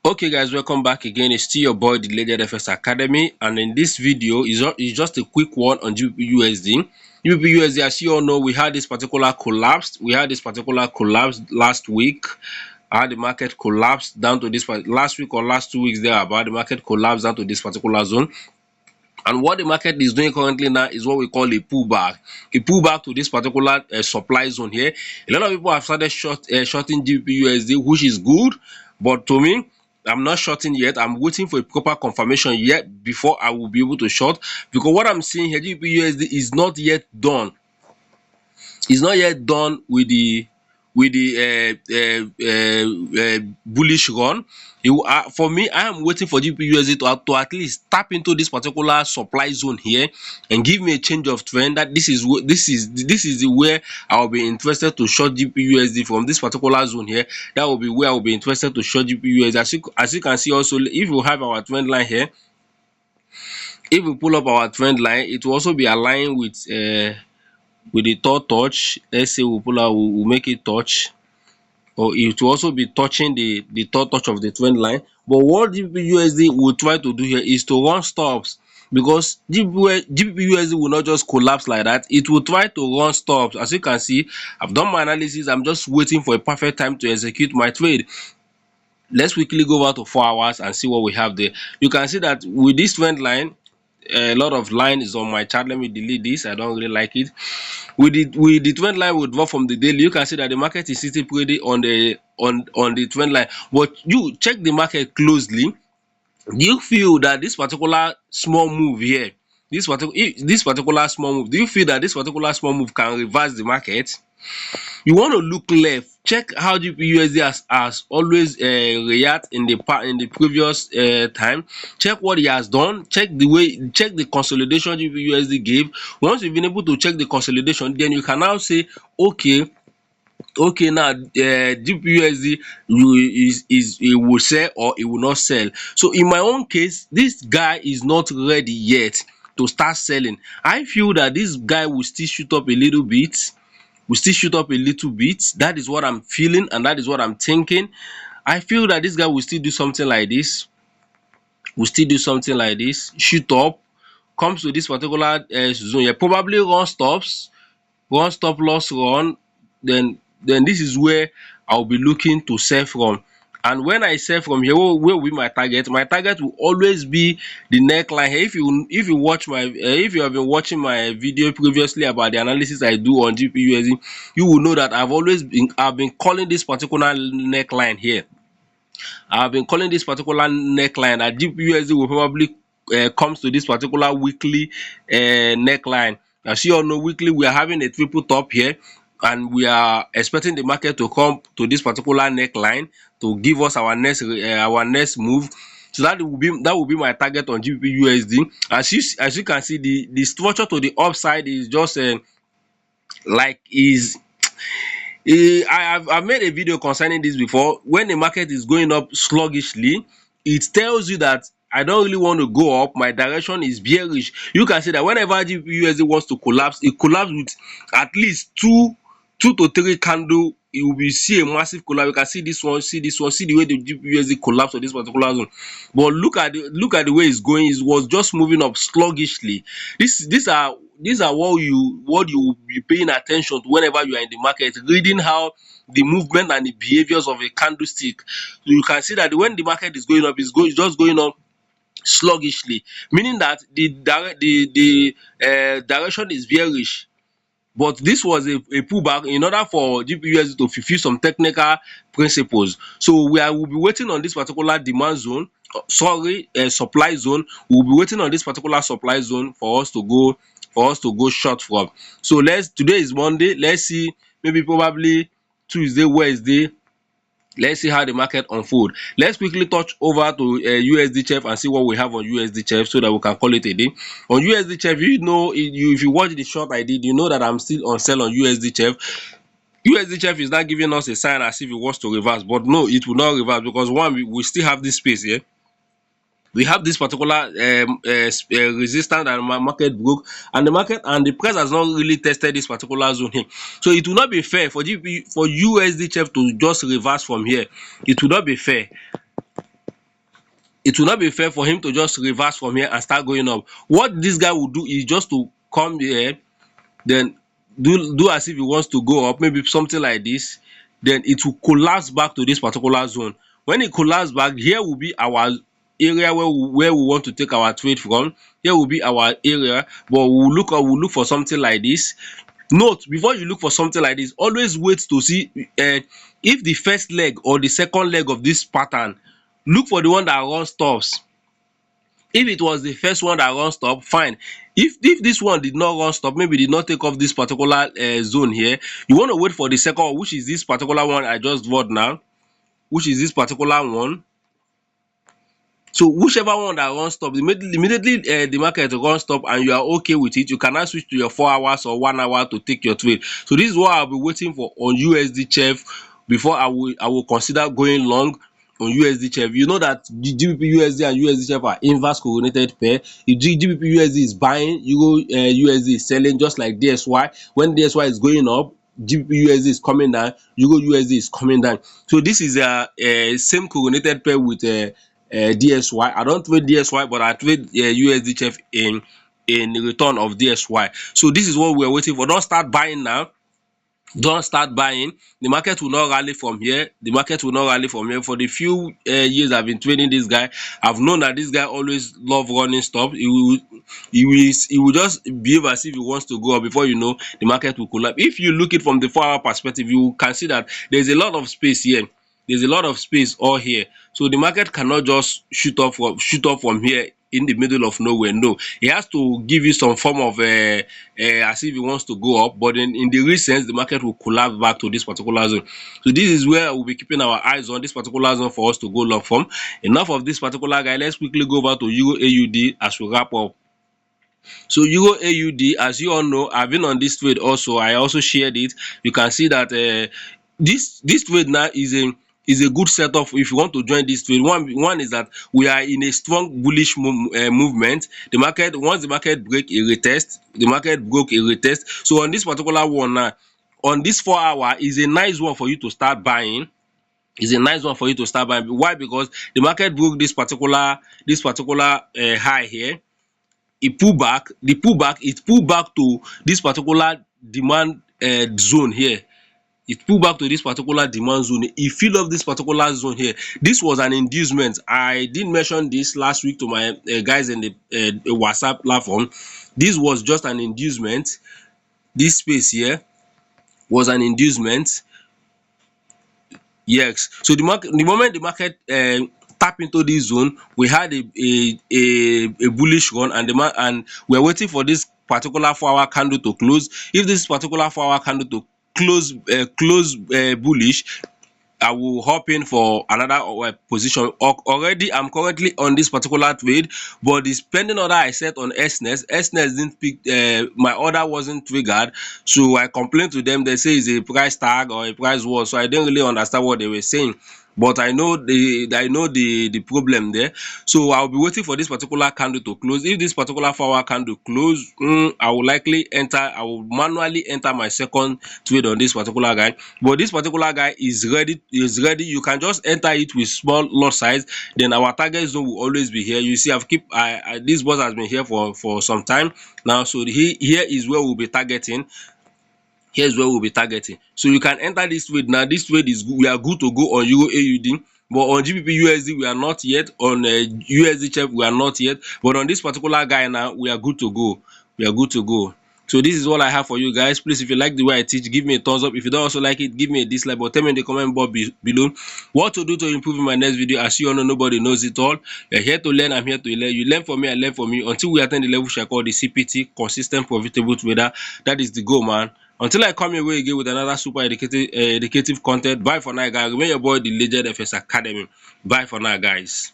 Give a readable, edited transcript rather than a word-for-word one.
Okay guys, welcome back again. It's still your boy the Legend FS Academy, and in this video is just a quick one on GBP USD. GBP USD, as you all know, we had this particular collapse. We had this particular collapse last week. How the market collapsed down to this last week or last 2 weeks there about the market collapsed down to this particular zone. And what the market is doing currently now is what we call a pullback. A pullback to this particular supply zone here. A lot of people have started shorting GBP USD, which is good, but to me, I'm not shorting yet. I'm waiting for a proper confirmation yet before I will be able to short, because what I'm seeing here, GBP USD is not yet done. It's not yet done with the bullish run. For me, I am waiting for GBP to at least tap into this particular supply zone here and give me a change of trend. That this is the where I will be interested to short GBP from this particular zone here. That will be where I will be interested to short GBP. As you can see also, if you have our trend line here, if we pull up our trend line, it will also be aligned with the third touch. Let's say we pull out, we'll make it touch, or it will also be touching the third touch of the trend line. But what GBP will try to do here is to run stops, because GBP will not just collapse like that. It will try to run stops. As you can see, I've done my analysis. I'm just waiting for a perfect time to execute my trade. Let's quickly go over to 4 hours and see what we have there. You can see that with this trend line, a lot of line is on my chart. Let me delete this. I don't really like it. With the trend line we draw from the daily, you can see that the market is sitting pretty on the trend line. But you check the market closely. Do you feel that this particular small move here, this particular small move, do you feel that this particular small move can reverse the market? You want to look left, check how GBP has always react in the previous time. Check what he has done, check the consolidation GBP gave. Once you've been able to check the consolidation, then you can now say, okay, now GBP is it will sell or it will not sell. So in my own case, this guy is not ready yet to start selling. I feel that this guy will still shoot up a little bit. That is what I'm feeling, and that is what I'm thinking. I feel that this guy will still do something like this. Shoot up, comes to this particular zone here, probably run stop loss run. Then this is where I'll be looking to sell from. And when I sell from here, where will be my target? My target will always be the neckline here. If you watch my if you have been watching my video previously about the analysis I do on GBP, you will know that I've been calling this particular neckline here. I've been calling this particular neckline that GBP will probably comes to this particular weekly neckline. As you all know, weekly we are having a triple top here, and we are expecting the market to come to this particular neckline to give us our next move. So that will be my target on GBP. As you can see, the structure to the upside is just like is I've made a video concerning this before. When the market is going up sluggishly, it tells you that I don't really want to go up. My direction is bearish. You can see that whenever GBP wants to collapse, it collapses with at least two to three candle. You will be see a massive collapse. You can see this one, see the way the GBP collapse on this particular zone. But look at the way it's going. It was just moving up sluggishly. These are what you will be paying attention to whenever you are in the market, reading how the movement and the behaviors of a candlestick. So you can see that when the market is going up, it's just going up sluggishly, meaning that the direction is bearish. But this was a pullback in order for GBP to fulfill some technical principles. So will be waiting on this particular demand zone, supply zone. We'll be waiting on this particular supply zone for us to go short from. So today is Monday. Let's see, maybe probably Tuesday, Wednesday. Let's see how the market unfold. Let's quickly touch over to USD chef and see what we have on USD chef, so that we can call it a day. On USD chef, if you watch the short I did, you know that I'm still on sell on USD chef. USD chef is not giving us a sign as if it wants to reverse, but no, it will not reverse, because one, we still have this space here. We have this particular resistance that market broke, and the price has not really tested this particular zone here. So it will not be fair for USD chef to just reverse from here. It will not be fair. it will not be fair for him to just reverse from here and start going up. What this guy will do is just to come here, then do as if he wants to go up, maybe something like this, then it will collapse back to this particular zone. When it collapse back, here will be our area where we want to take our trade from. Here will be our area, but we will look for something like this. Note, before you look for something like this, always wait to see if the first leg or the second leg of this pattern, look for the one that run stops. If it was the first one that run stop, fine. If this one did not run stop, maybe did not take off this particular zone here, you want to wait for the second one, which is this particular one I just bought now, which is this particular one. So whichever one that run stop, immediately the market run stop and you are okay with it, you can now switch to your 4 hours or 1 hour to take your trade. So this is what I'll be waiting for on USD chef before I will consider going long on USD chef. You know that GBP USD and USD chef are inverse correlated pair. If GBP USD is buying, Euro USD is selling, just like DSY. When DSY is going up, GBP USD is coming down, Euro USD is coming down. So this is a same correlated pair with DSY. I don't trade DSY, but I trade USD chef in return of DSY. So this is what we're waiting for. Don't start buying now. Don't start buying. The market will not rally from here. The market will not rally from here. For the few years I've been trading this guy, I've known that this guy always love running stop. He will just behave as if he wants to go up. Before you know, the market will collapse. If you look it from the 4 hour perspective, you can see that there's a lot of space here. There's a lot of space all here. So the market cannot just shoot up from here in the middle of nowhere. No, it has to give you some form of as if it wants to go up, but in the real sense, the market will collapse back to this particular zone. So this is where we'll be keeping our eyes on, this particular zone for us to go long from. Enough of this particular guy. Let's quickly go over to Euro AUD as we wrap up. So Euro AUD, as you all know, I've been on this trade also. I also shared it. You can see that this trade now is a good setup if you want to join this trade. One is that we are in a strong bullish movement. The market, once the market break a retest, the market broke a retest. So on this particular one now, on this 4 hour, is a nice one for you to start buying. Is a nice one for you to start buying. Why? Because the market broke this particular high here. It pull back, it pull back to this particular demand zone here. It pull back to this particular demand zone. It fill up this particular zone here. This was an inducement. I did mention this last week to my guys in the WhatsApp platform. This was just an inducement. This space here was an inducement. Yes. So the moment the market tap into this zone, we had a bullish run, and we're waiting for this particular 4 hour candle to close. If this particular 4 hour candle to close bullish, I will hop in for another position. Already, I'm currently on this particular trade, but the pending order I set on SNES didn't pick. My order wasn't triggered, so I complained to them. They say it's a price tag or a price war, so I didn't really understand what they were saying. But I know the problem there. So I'll be waiting for this particular candle to close. If this particular 4 hour candle close, I will manually enter my second trade on this particular guy. But this particular guy is ready. You can just enter it with small lot size. Then our target zone will always be here. You see, this boss has been here for some time now. So here is where we'll be targeting. Here's where we'll be targeting. So you can enter this trade now. This trade is good. We are good to go on Euro AUD, but on GBP USD we are not yet. On USD chef we are not yet. But on this particular guy now, we are good to go. We are good to go. So this is all I have for you guys. Please, if you like the way I teach, give me a thumbs up. If you don't also like it, give me a dislike. But tell me in the comment box below what to do to improve in my next video. As you all know, nobody knows it all. You're here to learn. I'm here to learn. You learn from me, I learn from you. Until we attain the level which I call the CPT, consistent profitable trader. That is the goal, man. Until I come your way again with another super educative content. Bye for now, guys. Remember your boy, the Legend FS Academy. Bye for now, guys.